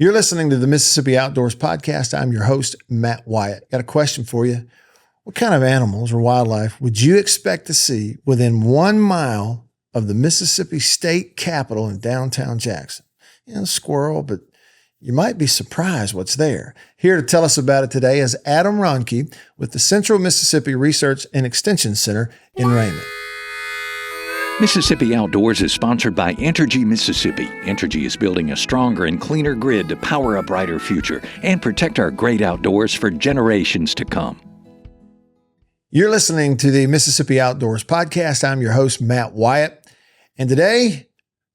You're listening to the Mississippi Outdoors Podcast. I'm your host, Matt Wyatt. Got a question for you. What kind of animals or wildlife would you expect to see within 1 mile of the Mississippi State Capitol in downtown Jackson? Squirrel, but you might be surprised what's there. Here to tell us about it today is Adam Rohnke with the Central Mississippi Research and Extension Center in Raymond. Mississippi Outdoors is sponsored by Entergy Mississippi. Entergy is building a stronger and cleaner grid to power a brighter future and protect our great outdoors for generations to come. You're listening to the Mississippi Outdoors Podcast. I'm your host, Matt Wyatt. And today,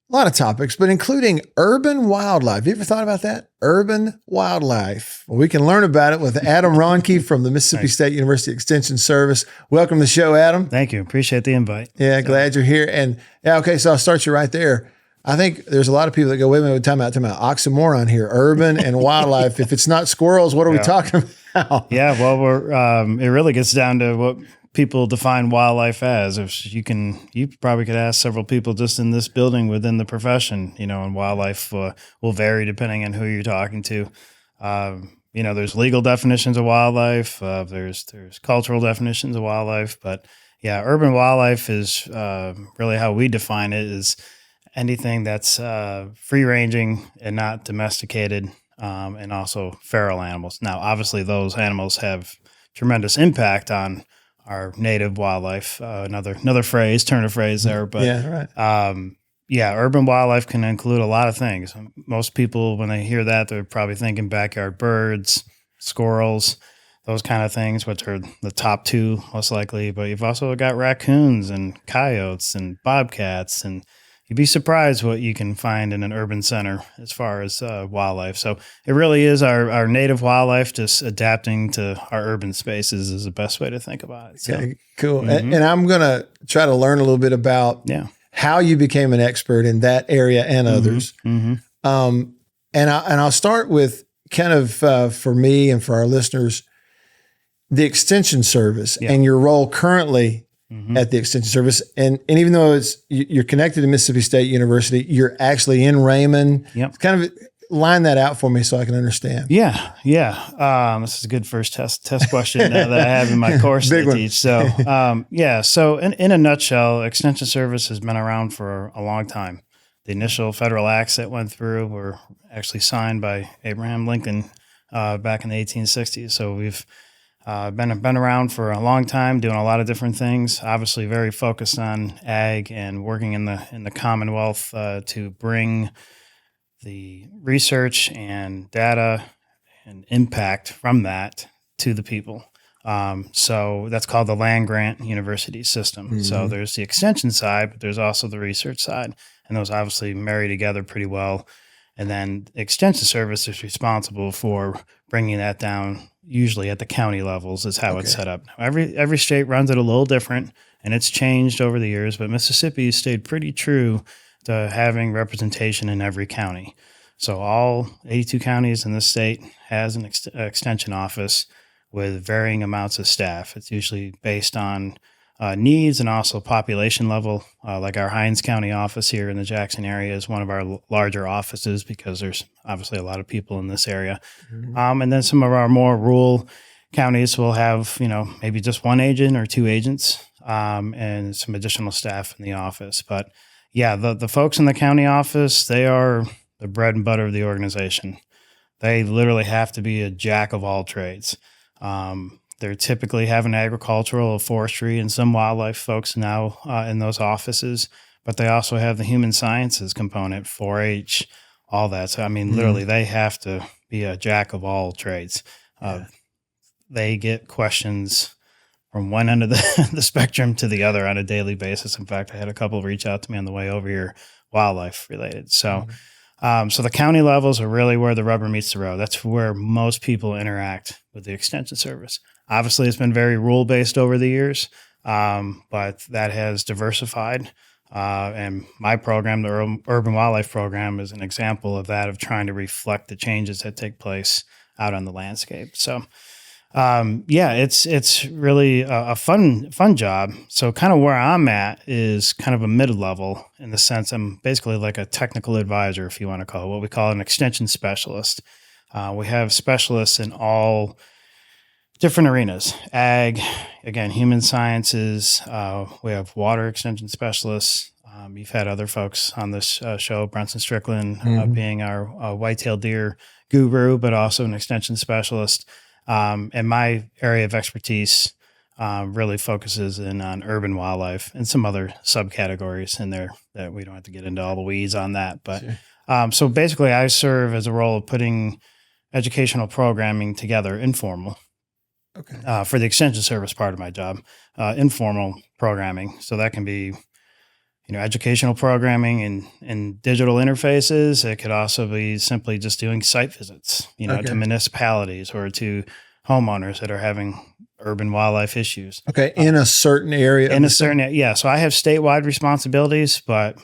a lot of topics, but including urban wildlife. Have you ever thought about that? Urban wildlife. Well, we can learn about it with Adam Rohnke from the Mississippi State University Extension Service. Welcome to the show, Adam. Thank you. Appreciate the invite. Yeah, glad you're here. And okay, so I'll start you right there. I think there's a lot of people that go, wait a minute, time out, oxymoron here, urban and wildlife. If it's not squirrels, what are we talking about? Yeah, well, it really gets down to what people define wildlife as. You probably could ask several people just in this building within the profession, and wildlife will vary depending on who you're talking to. There's legal definitions of wildlife. There's cultural definitions of wildlife, but yeah, urban wildlife is really how we define it is anything that's free ranging and not domesticated, and also feral animals. Now, obviously those animals have tremendous impact on our native wildlife, another turn of phrase there, but yeah, right. Urban wildlife can include a lot of things. Most people, when they hear that, they're probably thinking backyard birds, squirrels, those kind of things, which are the top two most likely. But you've also got raccoons and coyotes and bobcats, and you'd be surprised what you can find in an urban center as far as wildlife. So it really is our native wildlife just adapting to our urban spaces is the best way to think about it. So, okay, cool. Mm-hmm. And I'm going to try to learn a little bit about how you became an expert in that area and others. Mm-hmm. And I'll start with kind of for me and for our listeners, the Extension Service and your role currently at the Extension Service. And even though you're connected to Mississippi State University, you're actually in Raymond. Yep. Kind of line that out for me so I can understand. Yeah. This is a good first test question that I have in my course that I teach. So, So in a nutshell, Extension Service has been around for a long time. The initial federal acts that went through were actually signed by Abraham Lincoln back in the 1860s. So we've been around for a long time, doing a lot of different things. Obviously, very focused on ag and working in the Commonwealth to bring the research and data and impact from that to the people. So that's called the land grant university system. Mm-hmm. So there's the extension side, but there's also the research side, and those obviously marry together pretty well. And then the Extension Service is responsible for bringing that down. Usually at the county levels is how it's set up. Every state runs it a little different, and it's changed over the years, but Mississippi stayed pretty true to having representation in every county. So all 82 counties in the state has an extension office with varying amounts of staff. It's usually based on needs and also population level. Like our Hinds County office here in the Jackson area is one of our larger offices because there's obviously a lot of people in this area. Mm-hmm. And then some of our more rural counties will have, maybe just one agent or two agents, and some additional staff in the office. But the folks in the county office, they are the bread and butter of the organization. They literally have to be a jack of all trades. They're typically having agricultural, forestry, and some wildlife folks now in those offices, but they also have the human sciences component, 4-H, all that. So, literally, they have to be a jack of all trades. They get questions from one end of the spectrum to the other on a daily basis. In fact, I had a couple reach out to me on the way over here, wildlife related. So, so the county levels are really where the rubber meets the road. That's where most people interact with the Extension Service. Obviously, it's been very rule-based over the years, but that has diversified. And my program, the Urban Wildlife Program, is an example of that, of trying to reflect the changes that take place out on the landscape. So Yeah, it's really a fun job. So kind of where I'm at is kind of a mid-level in the sense I'm basically like a technical advisor, if you want to call it, what we call an extension specialist. We have specialists in all different arenas, ag, again, human sciences. We have water extension specialists. You've had other folks on this show, Brunson Strickland being our white-tailed deer guru, but also an extension specialist. And my area of expertise really focuses in on urban wildlife and some other subcategories in there that we don't have to get into all the weeds on that. But sure. So basically, I serve as a role of putting educational programming together, informal, for the extension service part of my job, informal programming. So that can be, educational programming and digital interfaces. It could also be simply just doing site visits, to municipalities or to homeowners that are having urban wildlife issues. Okay. In a certain area. Yeah. So I have statewide responsibilities, but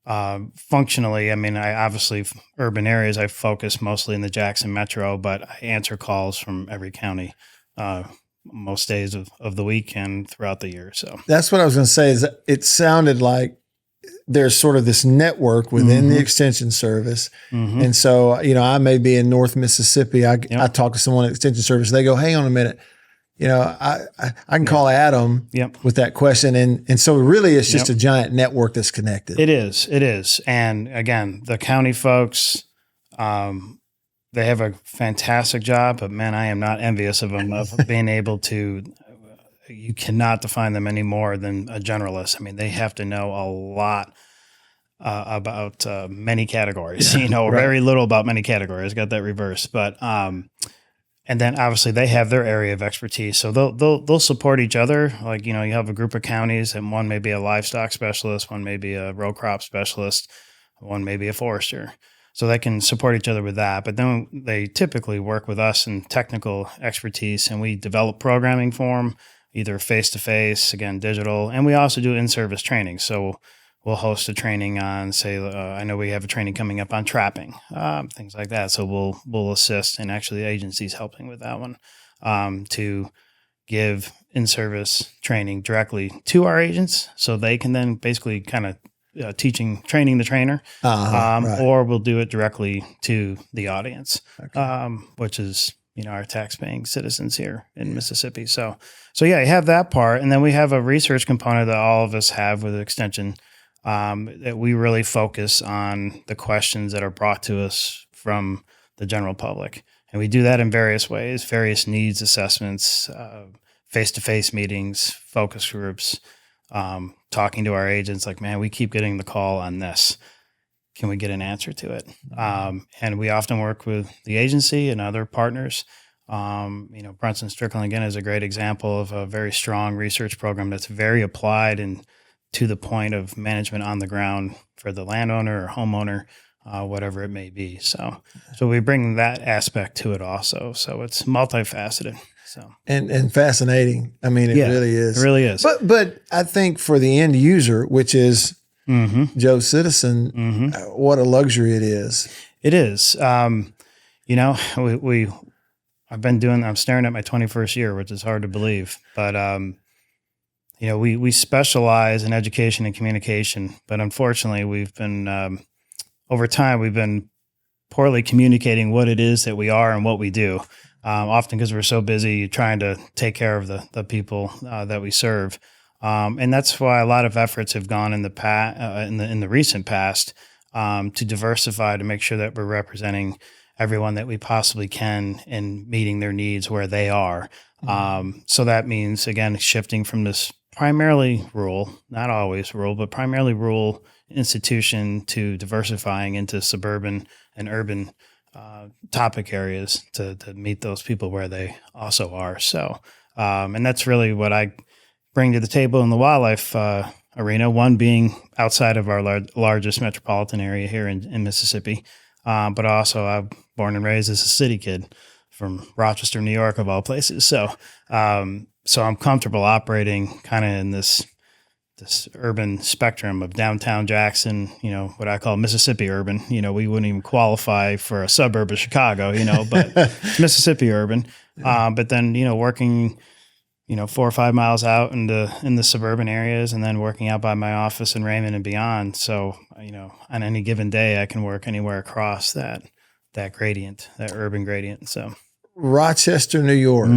functionally, I obviously urban areas, I focus mostly in the Jackson metro, but I answer calls from every county, most days of the week and throughout the year. So that's what I was going to say is it sounded like there's sort of this network within the extension service. And so, I may be in North Mississippi. I talk to someone at extension service. They go, hang on a minute. I can call Adam with that question. And so really it's just a giant network that's connected. It is. And again, the county folks, they have a fantastic job, but man, I am not envious of them of being able to. You cannot define them any more than a generalist. They have to know a lot about many categories. Very little about many categories. Got that reversed, but and then obviously they have their area of expertise, so they'll support each other. Like you have a group of counties, and one may be a livestock specialist, one may be a row crop specialist, one may be a forester. So they can support each other with that. But then they typically work with us in technical expertise, and we develop programming for them, either face-to-face, again, digital. And we also do in-service training. So we'll host a training on, say, I know we have a training coming up on trapping, things like that. So we'll assist, and actually the agency's helping with that one, to give in-service training directly to our agents so they can then basically kind of training the trainer, or we'll do it directly to the audience, which is, our tax-paying citizens here in Mississippi. So yeah, you have that part. And then we have a research component that all of us have with Extension, that we really focus on the questions that are brought to us from the general public. And we do that in various ways, various needs assessments, face-to-face meetings, focus groups, talking to our agents like, man, we keep getting the call on this. Can we get an answer to it? And we often work with the agency and other partners. Brunson Strickland, again, is a great example of a very strong research program that's very applied and to the point of management on the ground for the landowner or homeowner, whatever it may be. So we bring that aspect to it also. So it's multifaceted. So and fascinating. It really is. It really is. But I think for the end user, which is Joe Citizen, what a luxury it is. It is. I'm staring at my 21st year, which is hard to believe, but we specialize in education and communication, but unfortunately we've been, over time, we've been poorly communicating what it is that we are and what we do. Often because we're so busy trying to take care of the people that we serve. And that's why a lot of efforts have gone in the recent past to diversify, to make sure that we're representing everyone that we possibly can and meeting their needs where they are. So that means, again, shifting from this primarily rural, not always rural, but primarily rural institution to diversifying into suburban and urban topic areas to meet those people where they also are. So, and that's really what I bring to the table in the wildlife arena, one being outside of our largest metropolitan area here in Mississippi. But also I'm born and raised as a city kid from Rochester, New York, of all places. So, so I'm comfortable operating kind of in this urban spectrum of downtown Jackson, what I call Mississippi urban. We wouldn't even qualify for a suburb of Chicago, but it's Mississippi urban. But then, working, 4 or 5 miles out in the suburban areas, and then working out by my office in Raymond and beyond. So, on any given day, I can work anywhere across that gradient, that urban gradient. So Rochester, New York.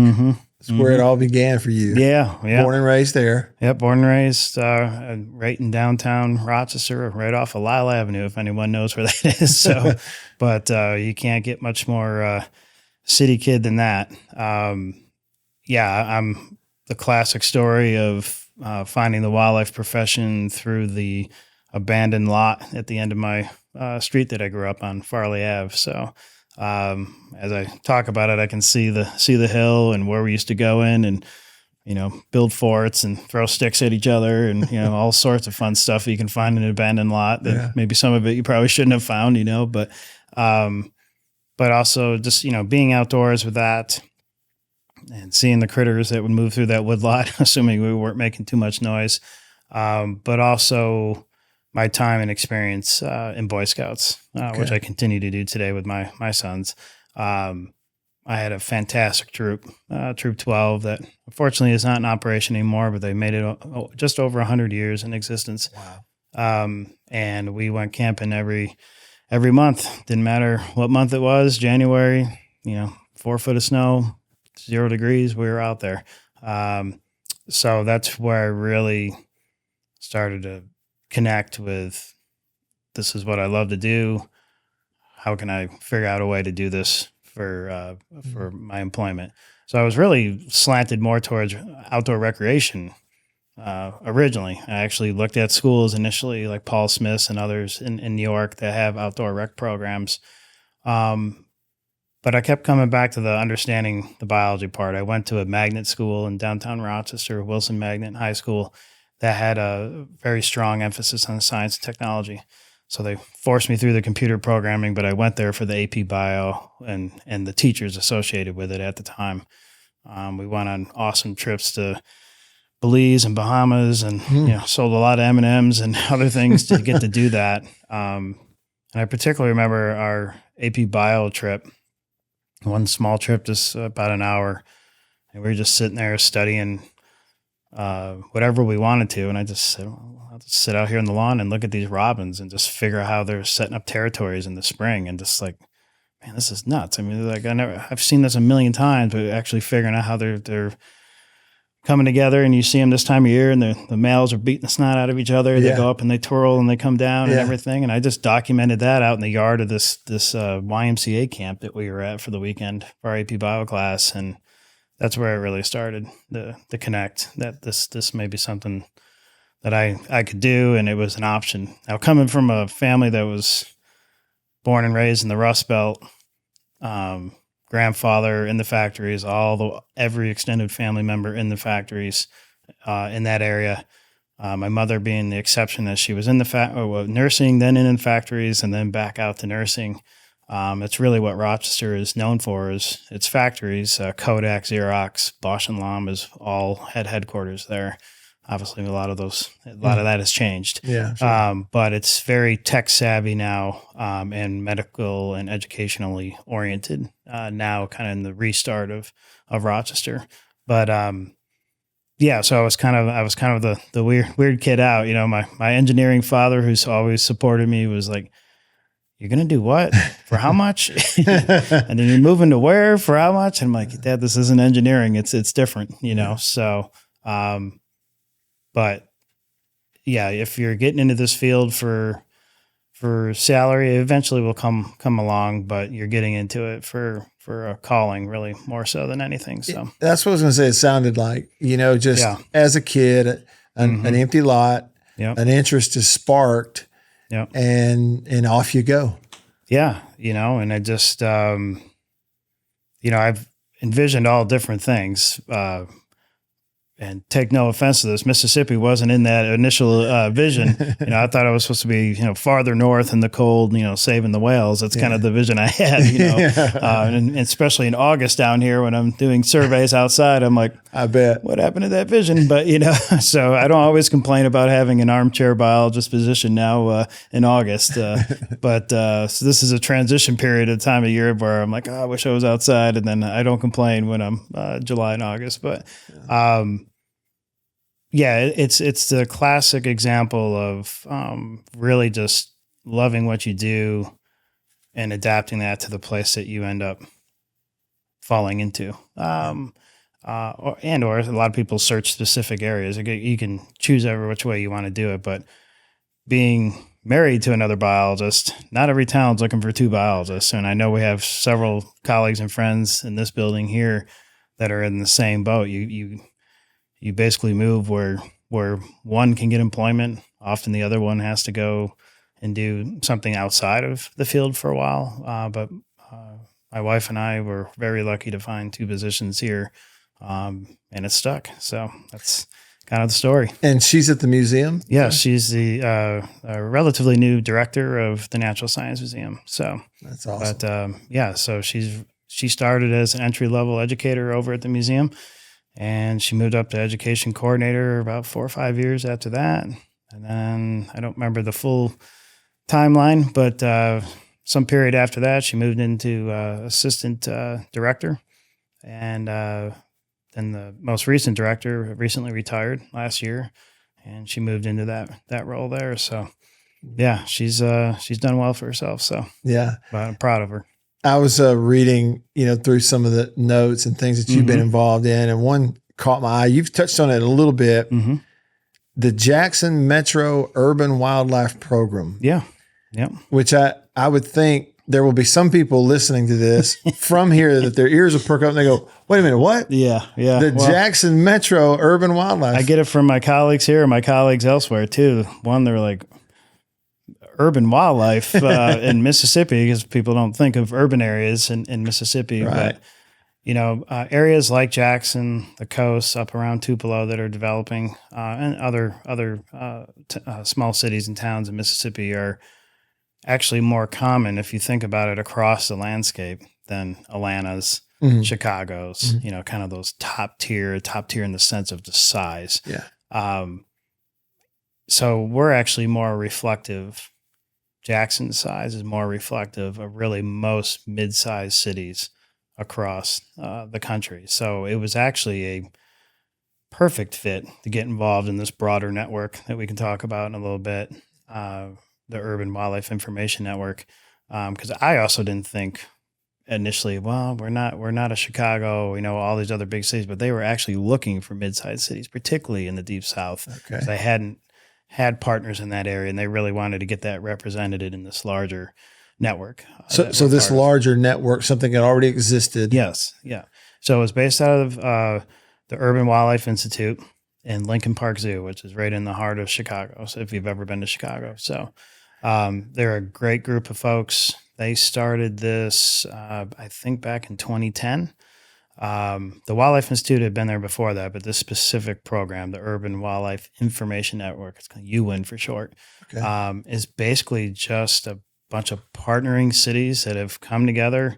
That's where it all began for you. Yeah. Born and raised there. Yep, born and raised right in downtown Rochester, right off of Lyle Avenue, if anyone knows where that is. So, but you can't get much more city kid than that. I'm the classic story of finding the wildlife profession through the abandoned lot at the end of my street that I grew up on, Farley Ave. So as I talk about it, I can see the hill and where we used to go in and, build forts and throw sticks at each other and, all sorts of fun stuff that you can find in an abandoned lot that maybe some of it you probably shouldn't have found, but also just, being outdoors with that and seeing the critters that would move through that woodlot, assuming we weren't making too much noise. But also my time and experience in Boy Scouts, which I continue to do today with my sons. I had a fantastic troop, Troop 12, that unfortunately is not in operation anymore, but they made it just over 100 years in existence. Wow. And we went camping every month. Didn't matter what month it was, January, 4 foot of snow, 0 degrees, we were out there. So that's where I really started to connect with, this is what I love to do. How can I figure out a way to do this for my employment? So I was really slanted more towards outdoor recreation originally. I actually looked at schools initially, like Paul Smith's and others in New York that have outdoor rec programs. But I kept coming back to the understanding the biology part. I went to a magnet school in downtown Rochester, Wilson Magnet High School, that had a very strong emphasis on science and technology. So they forced me through the computer programming, but I went there for the AP Bio and the teachers associated with it at the time. We went on awesome trips to Belize and Bahamas and sold a lot of M&Ms and other things to get to do that. And I particularly remember our AP Bio trip, one small trip, just about an hour. And we were just sitting there studying whatever we wanted to. And I just said, well, I'll just sit out here on the lawn and look at these robins and just figure out how they're setting up territories in the spring. And just like, man, this is nuts. I mean, like I've seen this a million times, but actually figuring out how they're coming together, and you see them this time of year, and the males are beating the snot out of each other. They go up and they twirl and they come down and everything. And I just documented that out in the yard of this YMCA camp that we were at for the weekend for our AP Bio class. And that's where it really started, the connect that this may be something that I could do, and it was an option. Now, coming from a family that was born and raised in the Rust Belt, grandfather in the factories, every extended family member in the factories in that area. My mother being the exception, as she was in the nursing, then in factories, and then back out to nursing. It's really what Rochester is known for, is its factories. Kodak, Xerox, Bosch and Lomb is all had headquarters there. Obviously, a lot of that has changed. Yeah, sure. But it's very tech savvy now, and medical and educationally oriented now, kind of in the restart of Rochester. But so I was kind of the weird kid out. My engineering father, who's always supported me, was like, "You're gonna do what? For how much? And then you're moving to where? For how much?" And I'm like, "Dad, this isn't engineering. It's different, So, but yeah, if you're getting into this field for salary, it eventually will come along. But you're getting into it for a calling, really, more so than anything. So that's what I was going to say. It sounded like just as a kid, an empty lot, an interest is sparked. Yeah. And off you go. Yeah. And I just, I've envisioned all different things, and take no offense to this. Mississippi wasn't in that initial vision. I thought I was supposed to be, farther north in the cold, saving the whales. That's kind of the vision I had, and especially in August down here when I'm doing surveys outside, I'm like, I bet. What happened to that vision? But, so I don't always complain about having an armchair biologist position now in August. So this is a transition period of time of year where I'm like, I wish I was outside. And then I don't complain when I'm July and August. But it's the classic example of really just loving what you do and adapting that to the place that you end up falling into. Or a lot of people search specific areas. You can choose every which way you want to do it, but being married to another biologist, not every town's looking for two biologists. And I know we have several colleagues and friends in this building here that are in the same boat. You basically move where one can get employment. Often the other one has to go and do something outside of the field for a while. But my wife and I were very lucky to find two positions here, and it stuck. So that's kind of the story. And she's at the museum? Yeah, she's the relatively new director of the Natural Science Museum. So that's awesome. But so she started as an entry-level educator over at the museum, and she moved up to education coordinator about 4 or 5 years after that. And then I don't remember the full timeline, but some period after that, she moved into assistant director. And then the most recent director recently retired last year, and she moved into that role there. So, yeah, she's done well for herself. So, yeah, but I'm proud of her. I was reading, through some of the notes and things that you've been involved in, and one caught my eye. You've touched on it a little bit. Mm-hmm. The Jackson Metro Urban Wildlife Program. Yeah. Yep. Which I would think there will be some people listening to this from here that their ears will perk up and they go, wait a minute, what? Yeah. Jackson Metro Urban Wildlife. I get it from my colleagues here and my colleagues elsewhere too. One, they're like, urban wildlife in Mississippi, because people don't think of urban areas in Mississippi. Right. But, areas like Jackson, the coast up around Tupelo that are developing, and other small cities and towns in Mississippi are actually more common if you think about it across the landscape than Atlanta's, Chicago's, kind of those top tier in the sense of the size. Yeah. So we're actually more reflective. Jackson's size is more reflective of really most mid-sized cities across the country. So it was actually a perfect fit to get involved in this broader network that we can talk about in a little bit, the Urban Wildlife Information Network. Because I also didn't think initially, well, we're not a Chicago, all these other big cities, but they were actually looking for mid-sized cities, particularly in the Deep South. Okay. They hadn't had partners in that area, and they really wanted to get that represented in this larger network. So this larger network, something that already existed. Yes. Yeah. So it was based out of the Urban Wildlife Institute in Lincoln Park Zoo, which is right in the heart of Chicago. So if you've ever been to Chicago. So they're a great group of folks. They started this, I think, back in 2010. The Wildlife Institute had been there before that, but this specific program, the Urban Wildlife Information Network, it's called UWIN for short, is basically just a bunch of partnering cities that have come together.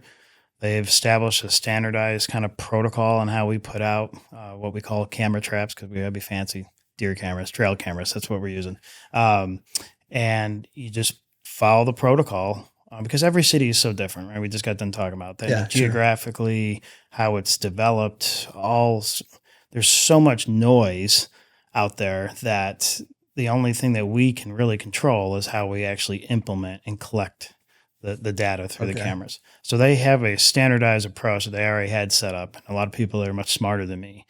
They've established a standardized kind of protocol on how we put out what we call camera traps, because we got to be fancy deer cameras, trail cameras. That's what we're using. And you just follow the protocol. Because every city is so different, right? We just got done talking about that. Yeah, geographically, how it's developed, there's so much noise out there that the only thing that we can really control is how we actually implement and collect the data through the cameras. So they have a standardized approach that they already had set up. A lot of people are much smarter than me.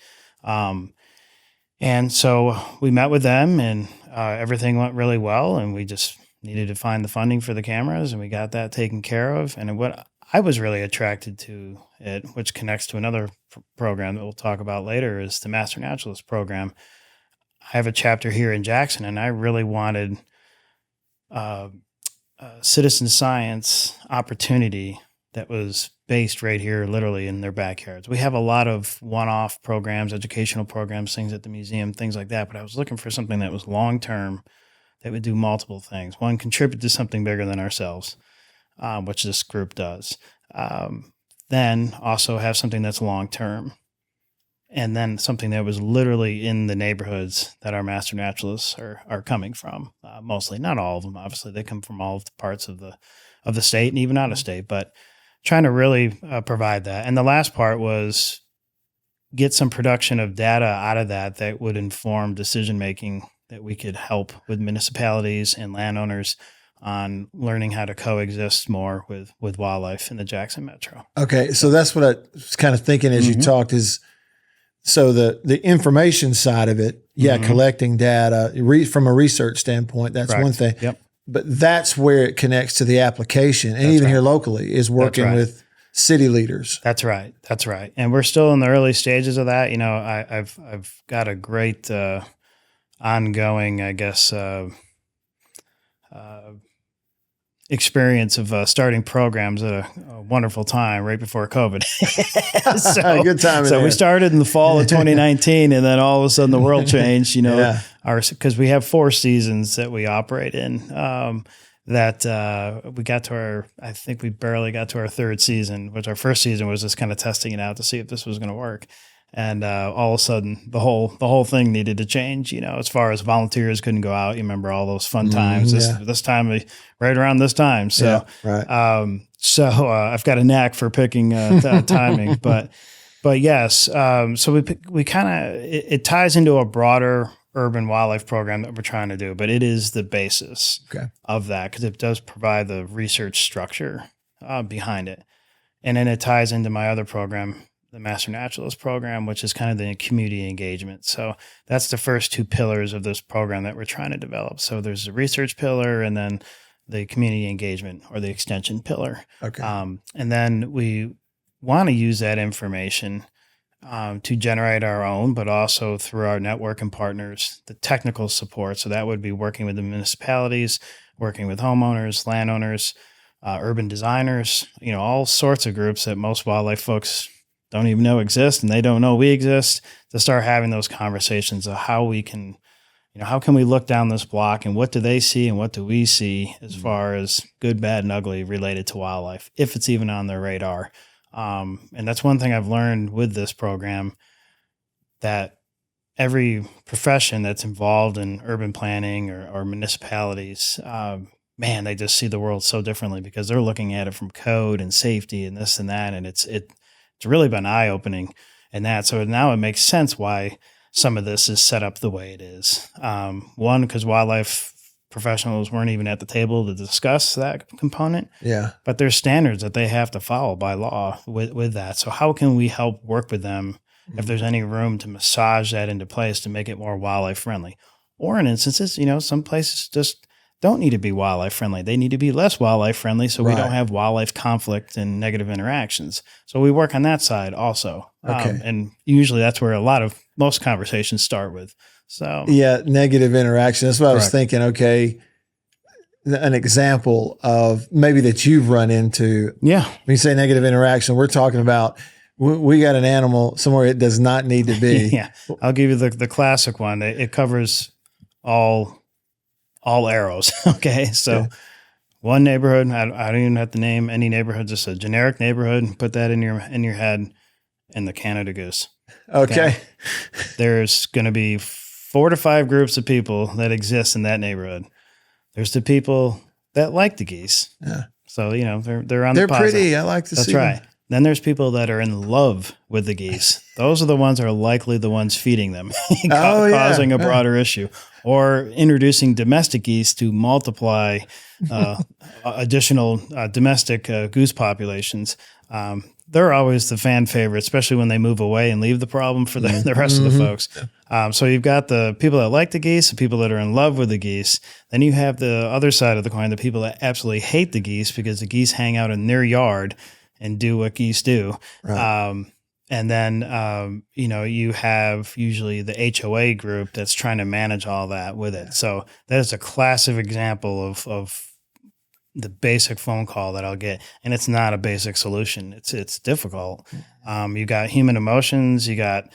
And so we met with them, and everything went really well, and we just needed to find the funding for the cameras, and we got that taken care of. And what I was really attracted to it, which connects to another program that we'll talk about later, is the Master Naturalist program. I have a chapter here in Jackson, and I really wanted a citizen science opportunity that was based right here, literally in their backyards. We have a lot of one-off programs, educational programs, things at the museum, things like that. But I was looking for something that was long-term, that would do multiple things. One, contribute to something bigger than ourselves, which this group does. Then also have something that's long-term. and then something that was literally in the neighborhoods that our master naturalists are coming from. Mostly, not all of them, obviously, they come from all parts of the state and even out of state, but trying to really provide that. And the last part was get some production of data out of that would inform decision making, that we could help with municipalities and landowners on learning how to coexist more with wildlife in the Jackson Metro. Okay, so that's what I was kind of thinking as you talked is, so the information side of it, collecting data from a research standpoint, that's Correct. One thing. Yep. But that's where it connects to the application, and even here locally is working with city leaders. That's right. And we're still in the early stages of that. I've got a great ongoing, I guess, experience of starting programs at a wonderful time right before COVID. Good time. So we started in the fall of 2019, and then all of a sudden the world changed. Because we have 4 seasons that we operate in. We got to I think we barely got to our 3rd season, which our first season was just kind of testing it out to see if this was going to work. And all of a sudden, the whole thing needed to change. As far as volunteers couldn't go out. You remember all those fun times. This time, right around this time. So, I've got a knack for picking timing. But yes. So we kind of it ties into a broader urban wildlife program that we're trying to do. But it is the basis of that, because it does provide the research structure behind it, and then it ties into my other program, the Master Naturalist program, which is kind of the community engagement. So that's the first 2 pillars of this program that we're trying to develop. So there's the research pillar and then the community engagement or the extension pillar. Okay. And then we want to use that information to generate our own, but also through our network and partners, the technical support. So that would be working with the municipalities, working with homeowners, landowners, urban designers, all sorts of groups that most wildlife folks don't even know exist, and they don't know we exist, to start having those conversations of how we can, how can we look down this block and what do they see and what do we see as far as good, bad, and ugly related to wildlife, if it's even on their radar. And that's one thing I've learned with this program, that every profession that's involved in urban planning or municipalities, they just see the world so differently, because they're looking at it from code and safety and this and that, and it's really been eye-opening in that. So now it makes sense why some of this is set up the way it is. One, because wildlife professionals weren't even at the table to discuss that component. Yeah. But there's standards that they have to follow by law with that. So how can we help work with them if there's any room to massage that into place to make it more wildlife friendly? Or in instances, some places just don't need to be wildlife friendly. They need to be less wildlife friendly, so we don't have wildlife conflict and negative interactions. So we work on that side also. Okay. And usually that's where most conversations start with. So negative interaction. That's what I was thinking. Okay, an example of maybe that you've run into. Yeah. When you say negative interaction, we're talking about we got an animal somewhere it does not need to be. Yeah. I'll give you the classic one. It covers all arrows. Okay. So one neighborhood, I don't even have to name any neighborhood, just a generic neighborhood, put that in your head, and the Canada goose. Okay. There's going to be 4 to 5 groups of people that exist in that neighborhood. There's the people that like the geese. Yeah. So, they're on the positive. They're pretty. I like to see them. That's right. Then there's people that are in love with the geese. Those are the ones that are likely the ones feeding them, causing a broader issue. Or introducing domestic geese to multiply additional domestic goose populations. They're always the fan favorite, especially when they move away and leave the problem for the rest of the folks. So you've got the people that like the geese, the people that are in love with the geese. Then you have the other side of the coin, the people that absolutely hate the geese because the geese hang out in their yard and do what geese do. Right. And then, you have usually the HOA group that's trying to manage all that with it. So that is a classic example of the basic phone call that I'll get. And it's not a basic solution. It's difficult. You got human emotions, you got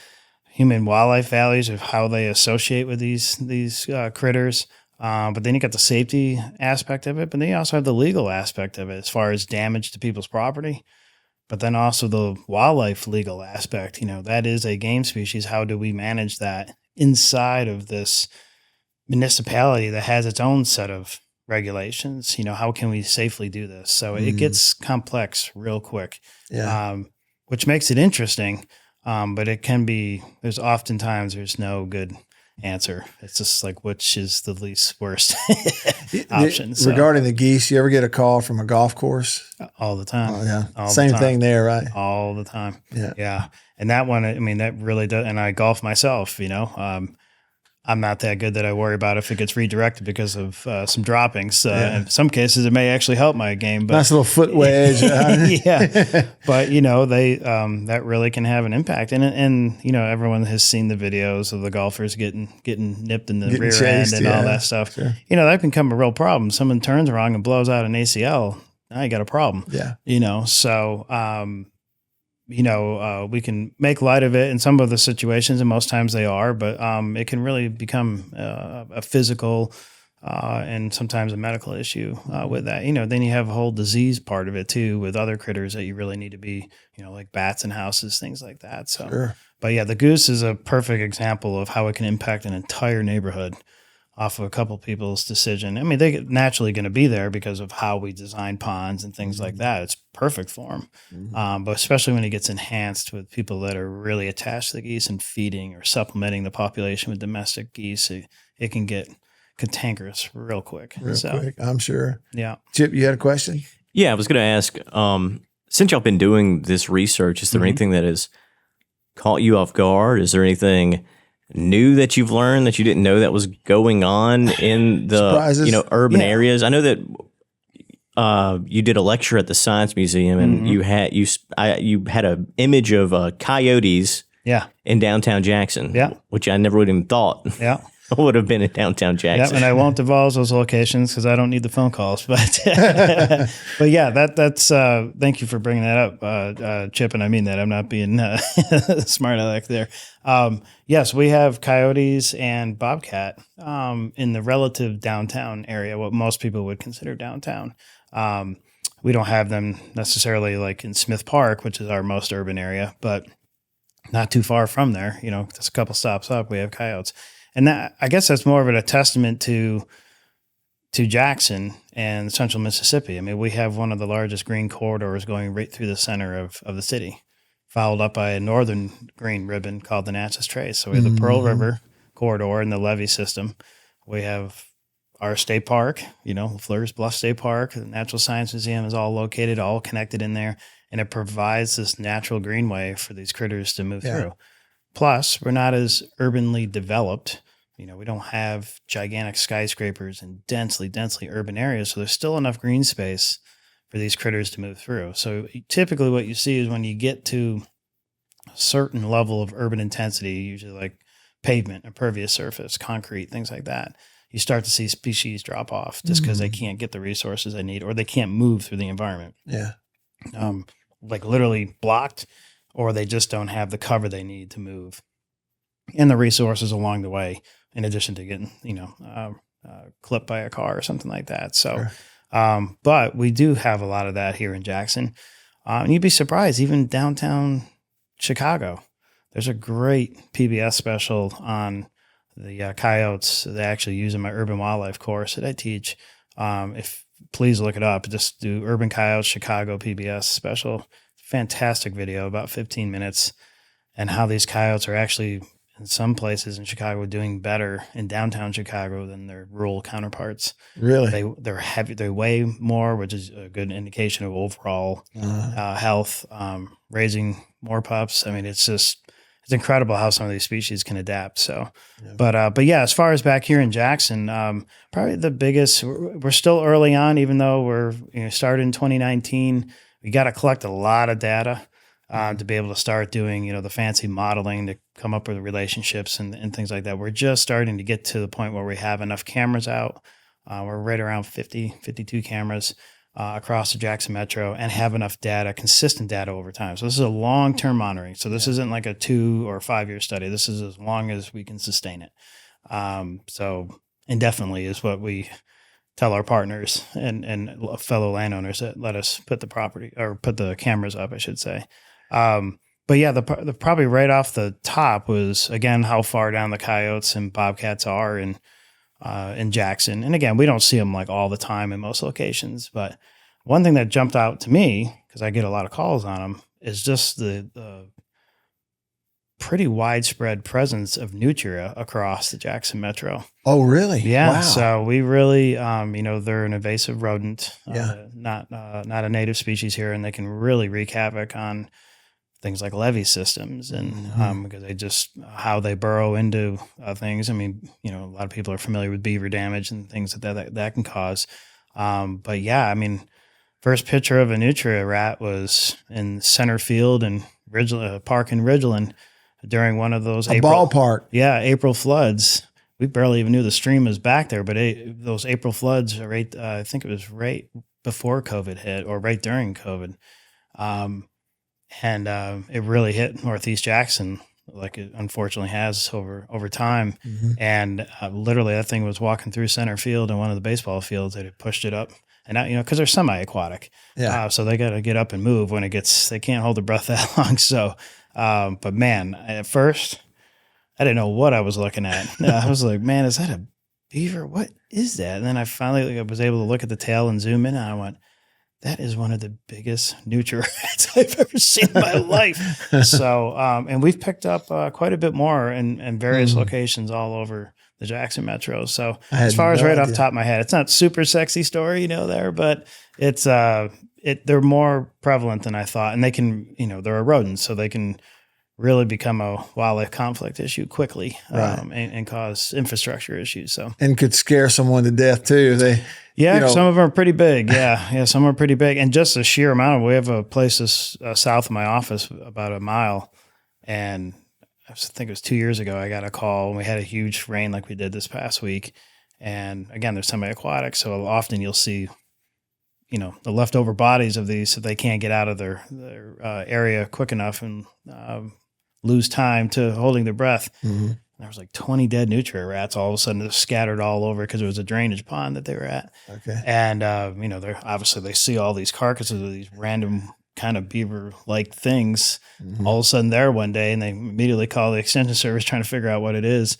human wildlife values of how they associate with these critters. But then you got the safety aspect of it, but then you also have the legal aspect of it as far as damage to people's property. but then also the wildlife legal aspect. That is a game species. How do we manage that inside of this municipality that has its own set of regulations? How can we safely do this? So it gets complex real quick, which makes it interesting. But it can be, there's no good answer. It's just like, which is the least worst option. So, regarding the geese, you ever get a call from a golf course? All the time. Oh, yeah. All Same the time. thing there, right? All the time. Yeah. Yeah. And that one, that really does. And I golf myself, I'm not that good that I worry about if it gets redirected because of some droppings. In some cases, it may actually help my game. But nice little foot wedge. Yeah. But, they that really can have an impact. And everyone has seen the videos of the golfers getting nipped in the rear chased, end and all that stuff. Sure. That can become a real problem. Someone turns wrong and blows out an ACL. Now you got a problem. Yeah. So we can make light of it in some of the situations, and most times they are, but it can really become a physical and sometimes a medical issue with that. Then you have a whole disease part of it too with other critters that you really need to be, like bats in houses, things like that. So, sure. But yeah, the goose is a perfect example of how it can impact an entire neighborhood off of a couple people's decision. They're naturally going to be there because of how we design ponds and things like that. It's perfect for them. But especially when it gets enhanced with people that are really attached to the geese and feeding or supplementing the population with domestic geese, it can get cantankerous real quick. Quick, I'm sure. Yeah. Chip, you had a question? Yeah, I was going to ask, since y'all been doing this research, is there anything that has caught you off guard? Is there anything new that you've learned that you didn't know that was going on in the surprises? Urban areas? I know that you did a lecture at the Science Museum, and you had an image of coyotes in downtown Jackson, which I never would have even thought would have been in downtown Jackson. And I won't divulge those locations because I don't need the phone calls. But but yeah, that's thank you for bringing that up, Chip. And I mean that. I'm not being smart aleck there. Yes, we have coyotes and bobcat in the relative downtown area, what most people would consider downtown. We don't have them necessarily like in Smith Park, which is our most urban area, but not too far from there. Just a couple stops up, we have coyotes. And that, I guess that's more of a testament to Jackson and central Mississippi. We have one of the largest green corridors going right through the center of the city, followed up by a northern green ribbon called the Natchez Trace. So we have the Pearl River corridor and the levee system. We have our state park, Fleurs Bluff State Park, the Natural Science Museum is all located, all connected in there. And it provides this natural greenway for these critters to move through. Plus, we're not as urbanly developed. We don't have gigantic skyscrapers and densely urban areas. So there's still enough green space for these critters to move through. So typically what you see is when you get to a certain level of urban intensity, usually like pavement, impervious surface, concrete, things like that, you start to see species drop off just because they can't get the resources they need or they can't move through the environment. Yeah. Like literally blocked, or they just don't have the cover they need to move and the resources along the way, in addition to getting, clipped by a car or something like that. So, but we do have a lot of that here in Jackson. And you'd be surprised, even downtown Chicago, there's a great PBS special on the coyotes that I actually use in my urban wildlife course that I teach. Please look it up. Just do Urban Coyotes Chicago PBS special. Fantastic video, about 15 minutes, and how these coyotes are actually in some places in Chicago doing better in downtown Chicago than their rural counterparts. Really? They're heavy. They weigh more, which is a good indication of overall health. Raising more pups. It's incredible how some of these species can adapt. So, but yeah, as far as back here in Jackson, probably the biggest. We're still early on, even though we're started in 2019. We got to collect a lot of data to be able to start doing the fancy modeling to come up with relationships and things like that. We're just starting to get to the point where we have enough cameras out. We're right around 52 cameras across the Jackson Metro and have enough data, consistent data over time. So this is a long-term monitoring. So this isn't like a 2 or 5 year study. This is as long as we can sustain it. So indefinitely is what we tell our partners and fellow landowners that let us put the cameras up, I should say. But yeah, the probably right off the top was, again, how far down the coyotes and bobcats are in Jackson. And again, we don't see them like all the time in most locations. But one thing that jumped out to me, because I get a lot of calls on them, is just the pretty widespread presence of Nutria across the Jackson metro. Oh, really? Yeah. Wow. So we really, they're an invasive rodent, not a native species here, and they can really wreak havoc on things like levee systems and because they just how they burrow into things. I mean, a lot of people are familiar with beaver damage and things that can cause. But yeah, I mean, first picture of a Nutria rat was in center field and park in Ridgeland during one of those ballpark. Yeah, April floods. We barely even knew the stream was back there, but those April floods, I think it was right before COVID hit or right during COVID. And it really hit Northeast Jackson like it unfortunately has over time. Mm-hmm. And literally that thing was walking through center field in one of the baseball fields. They pushed it up. And now, because they're semi-aquatic. Yeah. So they got to get up and move when they can't hold their breath that long. So, but man, at first I didn't know what I was looking at. I was like, man, is that a beaver? What is that? And then I finally was able to look at the tail and zoom in, and I went, that is one of the biggest Nutria rats I've ever seen in my life. So, and we've picked up quite a bit more in various locations all over the Jackson metro. So as far as right off the top of my head, it's not super sexy story, there, but it's, they're more prevalent than I thought. And they can, they're a rodent, so they can really become a wildlife conflict issue quickly, right. and cause infrastructure issues. So, and could scare someone to death too. Some of them are pretty big. Yeah. Some are pretty big. And just the sheer amount we have a place south of my office, about a mile. And I think it was 2 years ago, I got a call and we had a huge rain like we did this past week. And again, they're semi-aquatic. So often you'll see, the leftover bodies of these, so they can't get out of their area quick enough and lose time to holding their breath. Mm-hmm. There was like 20 dead Nutria rats all of a sudden scattered all over because it was a drainage pond that they were at. Okay. And, they're obviously they see all these carcasses of these random kind of beaver-like things all of a sudden there one day, and they immediately call the extension service trying to figure out what it is.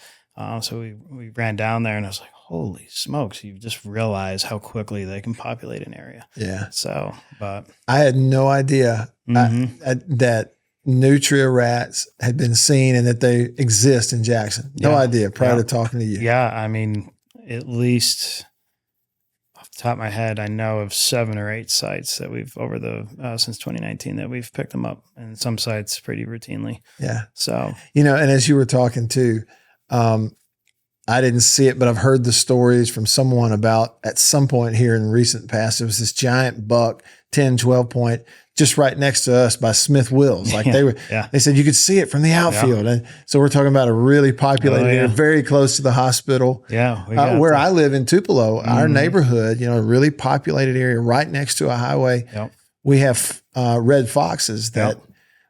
So we ran down there, and I was like, holy smokes, you just realize how quickly they can populate an area. Yeah. So, but I had no idea that Nutria rats had been seen and that they exist in Jackson. No idea prior to talking to you. Yeah. I mean, at least off the top of my head, I know of 7 or 8 sites that we've since 2019 that we've picked them up, and some sites pretty routinely. Yeah. So, and as you were talking too, I didn't see it, but I've heard the stories from someone about at some point here in recent past, there was this giant buck, 10, 12 point, just right next to us by Smith Wills. Like they said you could see it from the outfield. Yeah. And so we're talking about a really populated area, very close to the hospital. Yeah. Where I live in Tupelo, our neighborhood, a really populated area right next to a highway. Yep. We have red foxes that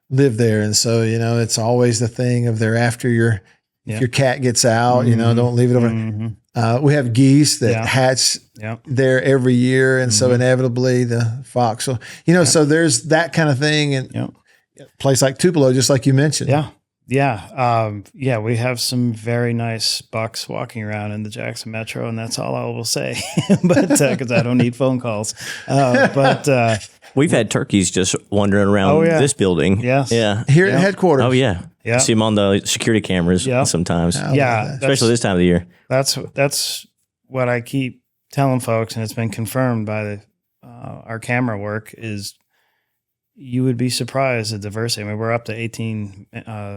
live there. And so, it's always the thing of they're after your cat gets out, don't leave it over. We have geese that hatch there every year. And so inevitably the fox, so there's that kind of thing. And a place like Tupelo, just like you mentioned. Yeah. Yeah. We have some very nice bucks walking around in the Jackson metro, and that's all I will say, but cause I don't need phone calls. We've had turkeys just wandering around this building. Yes. Yeah. Here at headquarters. Oh yeah. Yeah. See them on the security cameras sometimes. Especially this time of the year. That's what I keep telling folks, and it's been confirmed by our camera work, is you would be surprised at diversity. I mean, we're up to 18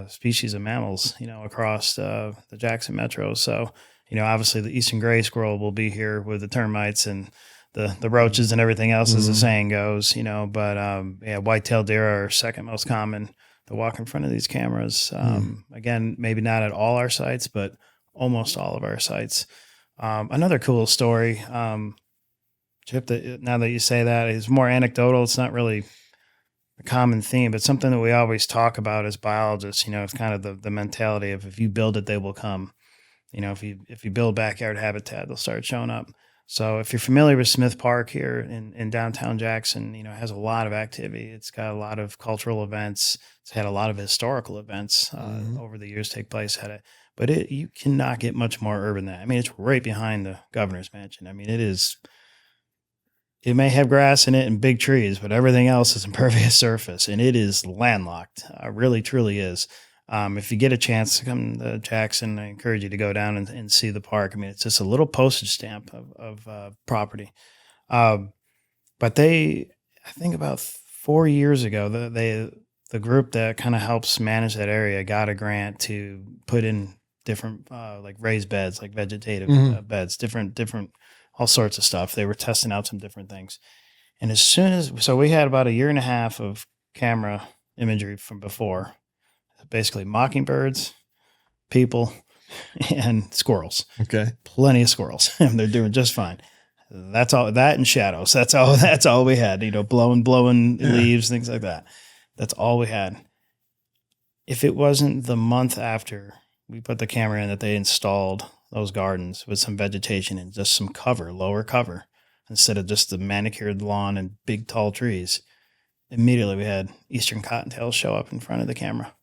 species of mammals, across the Jackson metro. So, obviously the eastern gray squirrel will be here with the termites and the roaches and everything else, as the saying goes, but white-tailed deer are second most common to walk in front of these cameras. Again, maybe not at all our sites, but almost all of our sites. Another cool story, Chip, now that you say that, is more anecdotal. It's not really a common theme, but something that we always talk about as biologists. It's kind of the mentality of if you build it, they will come. If you build backyard habitat, they'll start showing up. So if you're familiar with Smith Park here in downtown Jackson, it has a lot of activity. It's got a lot of cultural events. It's had a lot of historical events over the years take place. But you cannot get much more urban than that. I mean, it's right behind the governor's mansion. I mean, it may have grass in it and big trees, but everything else is impervious surface, and it is landlocked. Really, truly is. If you get a chance to come to Jackson, I encourage you to go down and see the park. I mean, it's just a little postage stamp of property. But I think about 4 years ago, the group that kind of helps manage that area got a grant to put in different like raised beds, like vegetative beds, different all sorts of stuff. They were testing out some different things. And so we had about a year and a half of camera imagery from before, basically mockingbirds, people, and squirrels. Okay. Plenty of squirrels. And they're doing just fine. That's all, that and shadows. That's all we had, blowing leaves, things like that. That's all we had. If it wasn't the month after we put the camera in that they installed those gardens with some vegetation and just some lower cover, instead of just the manicured lawn and big tall trees, immediately we had eastern cottontails show up in front of the camera.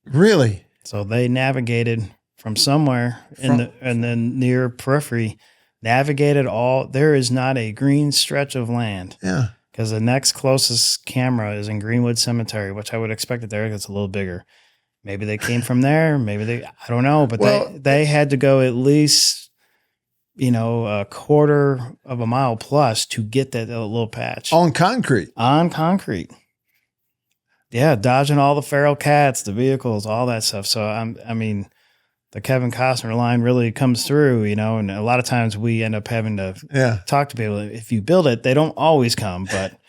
Really? So they navigated from somewhere in the near periphery, navigated there is not a green stretch of land. Yeah. Because the next closest camera is in Greenwood Cemetery, which I would expect it there because it's a little bigger. Maybe they came from there. I don't know. But they had to go at least, a quarter of a mile plus to get that little patch. On concrete. Yeah, dodging all the feral cats, the vehicles, all that stuff. So, the Kevin Costner line really comes through, and a lot of times we end up having to talk to people. If you build it, they don't always come. But,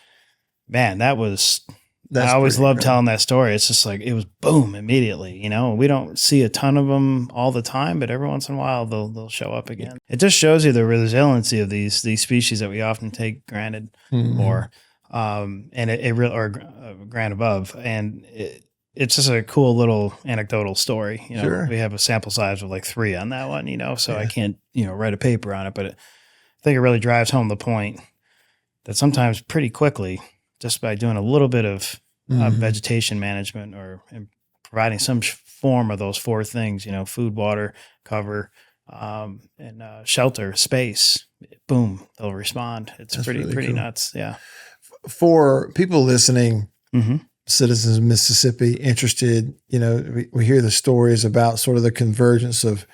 man, I always love telling that story. It's just like it was boom immediately. We don't see a ton of them all the time, but every once in a while they'll show up again. It just shows you the resiliency of these species that we often take granted or grant above, and it's just a cool little anecdotal story. Sure. We have a sample size of like 3 on that one. So I can't write a paper on it, but I think it really drives home the point that sometimes pretty quickly, just by doing a little bit of vegetation management or providing some form of those 4 things, food, water, cover, and shelter, space, boom, they'll respond. It's pretty cool. Nuts. Yeah. For people listening, citizens of Mississippi interested, we hear the stories about sort of the convergence of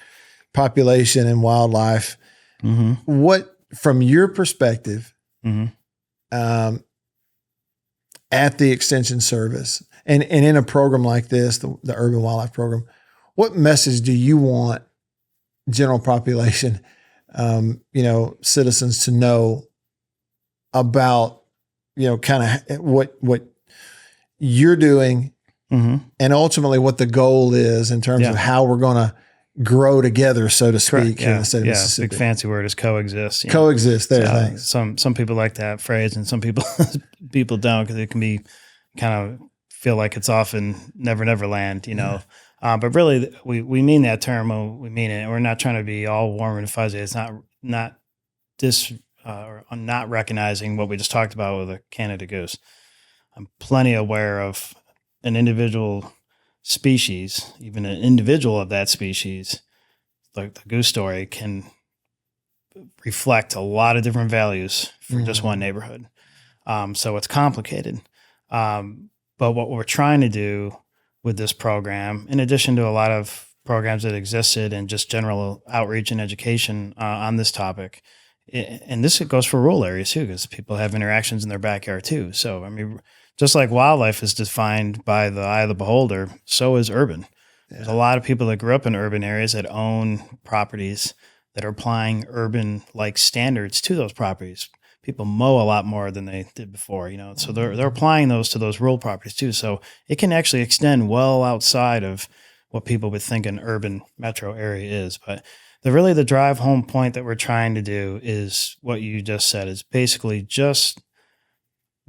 population and wildlife. What, from your perspective, at the Extension Service and in a program like this, the Urban Wildlife Program, what message do you want general population, citizens to know about, kind of what you're doing and ultimately what the goal is in terms of how we're going to grow together, so to speak, in the state of Mississippi. Big fancy word is coexist. Coexist. Thanks. Some people like that phrase, and some people don't, because it can be kind of feel like it's off in Never Land, But really, we mean that term when we mean it. We're not trying to be all warm and fuzzy. It's not recognizing what we just talked about with the Canada goose. I'm plenty aware of an individual species, even an individual of that species, like the goose story, can reflect a lot of different values for just one neighborhood. So it's complicated. But what we're trying to do with this program, in addition to a lot of programs that existed and just general outreach and education on this topic, and this goes for rural areas too, because people have interactions in their backyard too. So, just like wildlife is defined by the eye of the beholder, so is urban. Yeah. There's a lot of people that grew up in urban areas that own properties that are applying urban-like standards to those properties. People mow a lot more than they did before, so they're applying those to those rural properties too. So it can actually extend well outside of what people would think an urban metro area is. But the drive home point that we're trying to do is what you just said, is basically just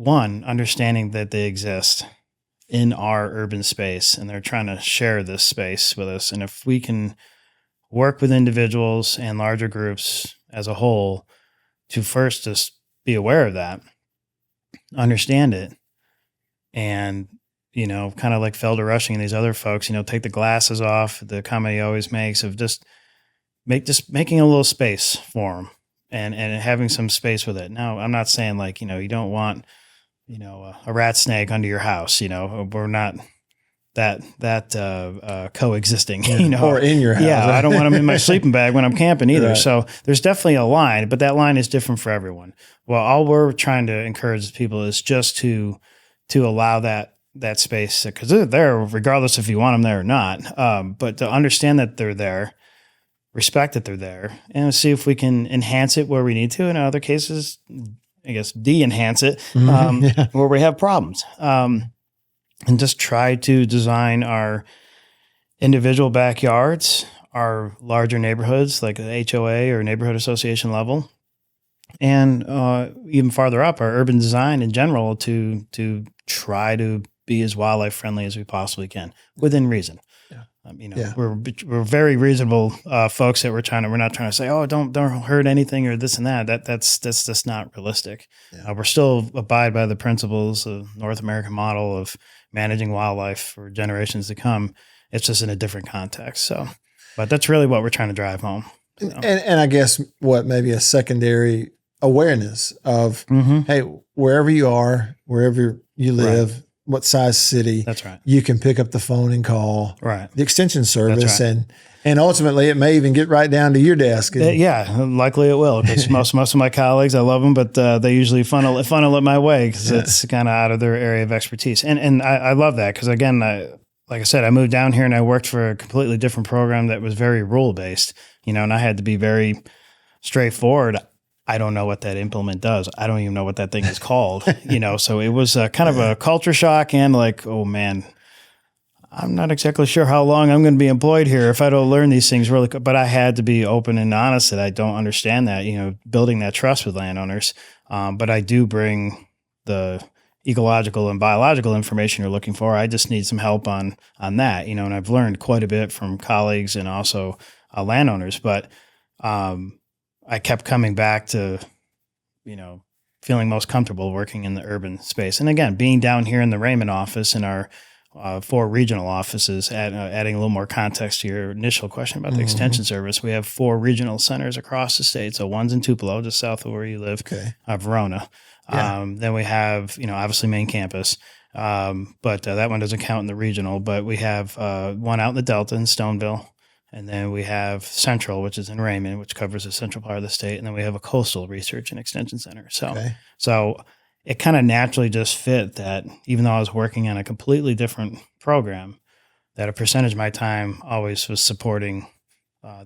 one, understanding that they exist in our urban space and they're trying to share this space with us. And if we can work with individuals and larger groups as a whole to first just be aware of that, understand it, and, kind of like Felder Rushing and these other folks, take the glasses off, the comment he always makes of just making a little space for them and having some space with it. Now, I'm not saying like, you don't want, a rat snake under your house, we're not that coexisting, or in your house. Yeah. I don't want them in my sleeping bag when I'm camping either. Right. So there's definitely a line, but that line is different for everyone. Well, all we're trying to encourage people is just to allow that space, because they're there regardless if you want them there or not. But to understand that they're there, respect that they're there, and see if we can enhance it where we need to. And in other cases, I guess, de-enhance it where we have problems. And just try to design our individual backyards, our larger neighborhoods, like the HOA or neighborhood association level, and even farther up, our urban design in general to try to be as wildlife friendly as we possibly can within reason. We're very reasonable folks that we're not trying to say, oh, don't hurt anything or this and that. That's just not realistic. Yeah. We're still abide by the principles of North American model of managing wildlife for generations to come. It's just in a different context. So, but that's really what we're trying to drive home. So. And I guess maybe a secondary awareness of, hey, wherever you are, wherever you live, right. What size city, that's right. You can pick up the phone and call right. the extension service, right. and ultimately it may even get right down to your desk. Likely it will, because most of my colleagues, I love them, but they usually funnel it my way because it's kind of out of their area of expertise. And I love that because, again, like I said, I moved down here and I worked for a completely different program that was very rule based, and I had to be very straightforward. I don't know what that implement does. I don't even know what that thing is called, so it was kind of a culture shock and like, oh man, I'm not exactly sure how long I'm going to be employed here if I don't learn these things really. But I had to be open and honest that I don't understand that, building that trust with landowners. But I do bring the ecological and biological information you're looking for. I just need some help on that, and I've learned quite a bit from colleagues and also landowners, but, I kept coming back to, feeling most comfortable working in the urban space. And again, being down here in the Raymond office in our 4 regional offices, adding a little more context to your initial question about the extension service, we have 4 regional centers across the state. So one's in Tupelo, just south of where you live, Verona. Yeah. Then we have, obviously main campus, but that one doesn't count in the regional. But we have one out in the Delta in Stoneville. And then we have Central, which is in Raymond, which covers the central part of the state. And then we have a coastal research and extension center. So it kind of naturally just fit that even though I was working on a completely different program, that a percentage of my time always was supporting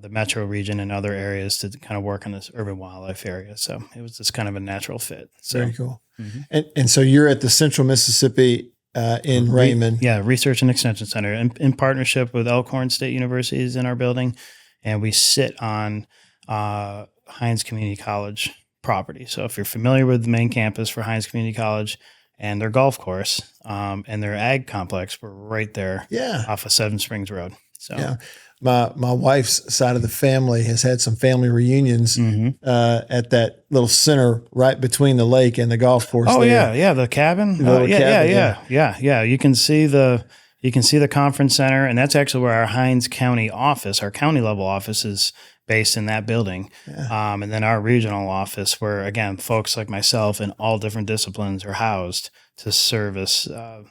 the metro region and other areas to kind of work in this urban wildlife area. So it was just kind of a natural fit. So, very cool. And so you're at the Central Mississippi in Raymond. Research and Extension Center in partnership with Elkhorn State University is in our building. And we sit on Hines Community College property. So if you're familiar with the main campus for Hines Community College and their golf course and their ag complex, we're right there off of Seven Springs Road. So my wife's side of the family has had some family reunions at that little center right between the lake and the golf course. Oh there. The cabin. Yeah. You can see the conference center, and that's actually where our Hines County office, our county level office, is based in that building. Yeah. And then our regional office, where again, folks like myself in all different disciplines are housed to service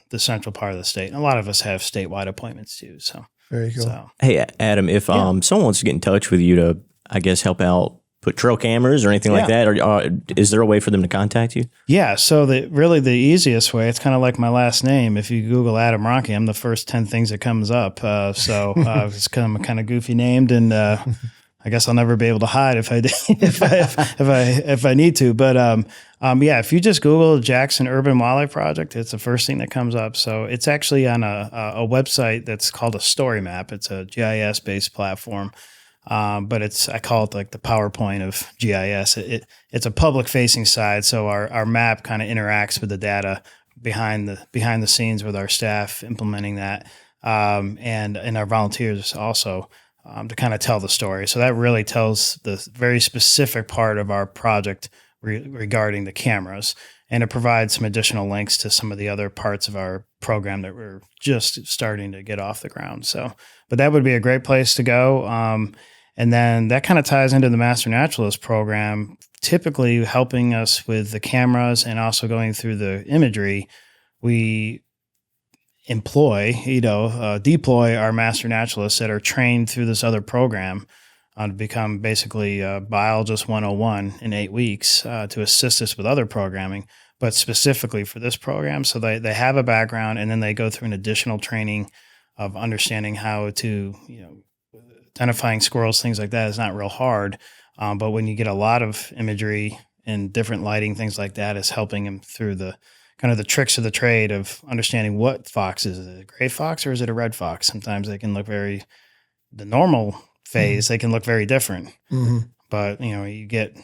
the central part of the state. And a lot of us have statewide appointments too. So. Very cool. So, hey, Adam, if someone wants to get in touch with you to, I guess, help out, put trail cameras or anything like that, or is there a way for them to contact you? Yeah. So the easiest way, it's kind of like my last name. If you Google Adam Rohnke, I'm the first 10 things that comes up. It's kind of goofy named, and I guess I'll never be able to hide if I need to. But if you just Google Jackson Urban Wildlife Project, it's the first thing that comes up. So it's actually on a website that's called a story map. It's a GIS based platform, but I call it like the PowerPoint of GIS. It's a public facing side, so our map kind of interacts with the data behind the scenes with our staff implementing that, and our volunteers also. to kind of tell the story. So that really tells the very specific part of our project regarding the cameras. And it provides some additional links to some of the other parts of our program that we're just starting to get off the ground. So, but that would be a great place to go. And then that kind of ties into the Master Naturalist program, typically helping us with the cameras and also going through the imagery. We deploy our Master Naturalists that are trained through this other program to become basically Biologist 101 in 8 weeks to assist us with other programming, but specifically for this program. So they have a background, and then they go through an additional training of understanding how to, identifying squirrels, things like that is not real hard. But when you get a lot of imagery and different lighting, things like that, is helping them through the kind of the tricks of the trade of understanding what fox is. Is it a gray fox or is it a red fox? Sometimes they can look the normal phase, they can look very different. Mm-hmm. But, you get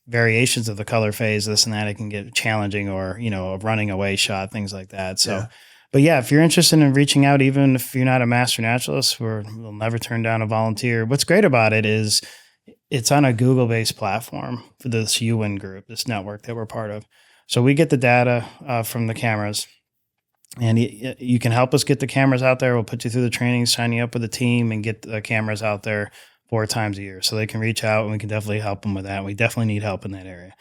variations of the color phase, this and that, it can get challenging, or, a running away shot, things like that. So, yeah. But yeah, if you're interested in reaching out, even if you're not a Master Naturalist, we'll never turn down a volunteer. What's great about it is it's on a Google-based platform for this UN group, this network that we're part of. So we get the data from the cameras, and you can help us get the cameras out there. We'll put you through the training, sign you up with a team, and get the cameras out there 4 times a year. So they can reach out, and we can definitely help them with that. We definitely need help in that area.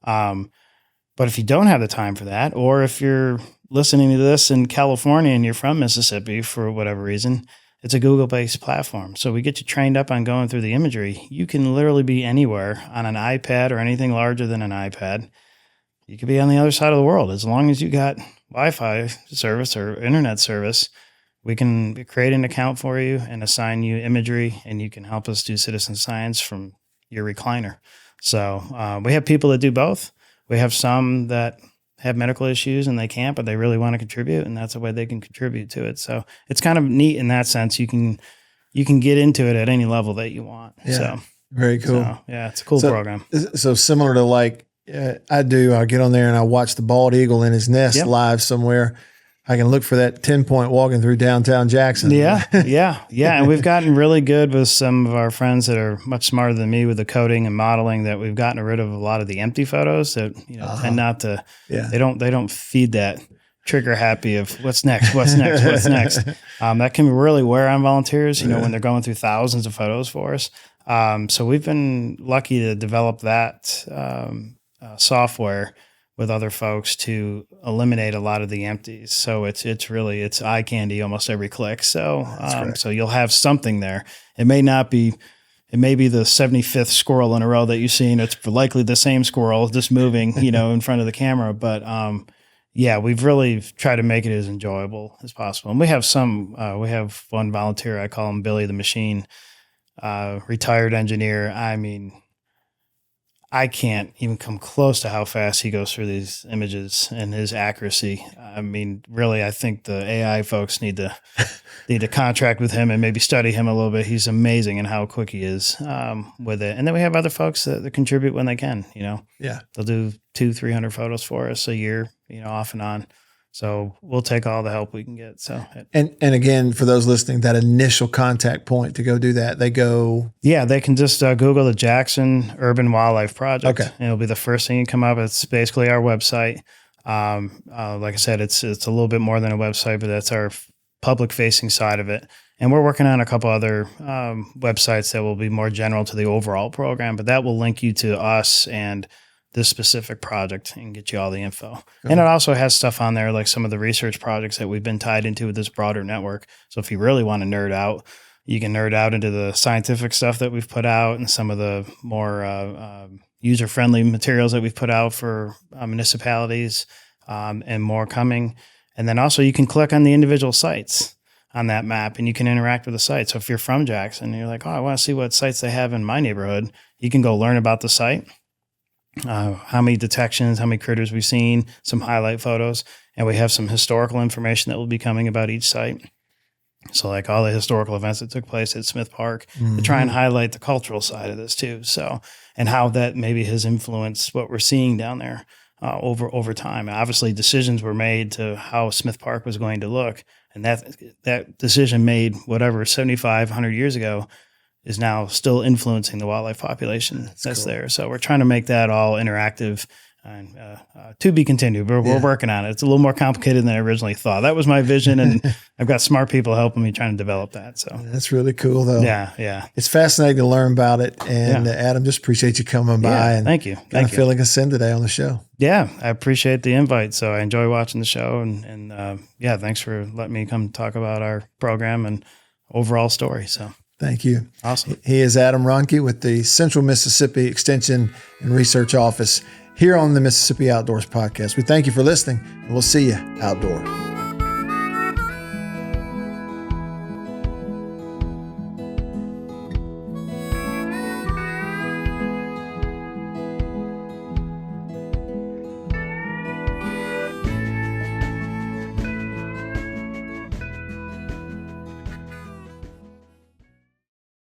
But if you don't have the time for that, or if you're listening to this in California and you're from Mississippi for whatever reason, it's a Google-based platform. So we get you trained up on going through the imagery. You can literally be anywhere on an iPad or anything larger than an iPad. You could be on the other side of the world. As long as you got Wi-Fi service or internet service, we can create an account for you and assign you imagery, and you can help us do citizen science from your recliner. So we have people that do both. We have some that have medical issues and they can't, but they really want to contribute, and that's a way they can contribute to it. So it's kind of neat in that sense. You can get into it at any level that you want. Yeah, so very cool. So, yeah, it's a cool program. So similar to like I get on there and I watch the bald eagle in his nest live somewhere. I can look for that 10-point walking through downtown Jackson. Yeah. And we've gotten really good with some of our friends that are much smarter than me with the coding and modeling, that we've gotten rid of a lot of the empty photos that, tend not to, they don't feed that trigger happy of what's next. That can really wear on volunteers, when they're going through thousands of photos for us. So we've been lucky to develop that software with other folks to eliminate a lot of the empties. So it's eye candy almost every click. So so you'll have something there. It may be the 75th squirrel in a row that you've seen. It's likely the same squirrel just moving, in front of the camera. But we've really tried to make it as enjoyable as possible. And we have one volunteer, I call him Billy the Machine, retired engineer. I mean, I can't even come close to how fast he goes through these images and his accuracy. I mean, really, I think the AI folks need to contract with him and maybe study him a little bit. He's amazing in how quick he is with it. And then we have other folks that contribute when they can. They'll do 200-300 photos for us a year, off and on. So we'll take all the help we can get. So, and again, for those listening, that initial contact point to go do that, they can just Google the Jackson Urban Wildlife Project. Okay. And it'll be the first thing you come up. It's basically our website. Like I said, it's a little bit more than a website, but that's our public facing side of it. And we're working on a couple other websites that will be more general to the overall program, but that will link you to us and this specific project and get you all the info. Okay. And it also has stuff on there, like some of the research projects that we've been tied into with this broader network. So if you really want to nerd out, you can nerd out into the scientific stuff that we've put out and some of the more user-friendly materials that we've put out for municipalities and more coming. And then also you can click on the individual sites on that map and you can interact with the site. So if you're from Jackson and you're like, I want to see what sites they have in my neighborhood, you can go learn about the site. How many detections, how many critters we've seen, some highlight photos, and we have some historical information that will be coming about each site. So like all the historical events that took place at Smith Park, to try and highlight the cultural side of this too. So, and how that maybe has influenced what we're seeing down there over time. Obviously decisions were made to how Smith Park was going to look, and that decision made 75, 100 years ago is now still influencing the wildlife population that's cool. there. So we're trying to make that all interactive and to be continued. We're working on it. It's a little more complicated than I originally thought. That was my vision, and I've got smart people helping me trying to develop that. So that's really cool, though. Yeah. It's fascinating to learn about it. And Adam, just appreciate you coming by. And thank you. Kind of feeling us in today on the show. Yeah, I appreciate the invite. So I enjoy watching the show, and thanks for letting me come talk about our program and overall story. So. Thank you. Awesome. He is Adam Rohnke with the Central Mississippi Extension and Research Office here on the Mississippi Outdoors Podcast. We thank you for listening, and we'll see you outdoor.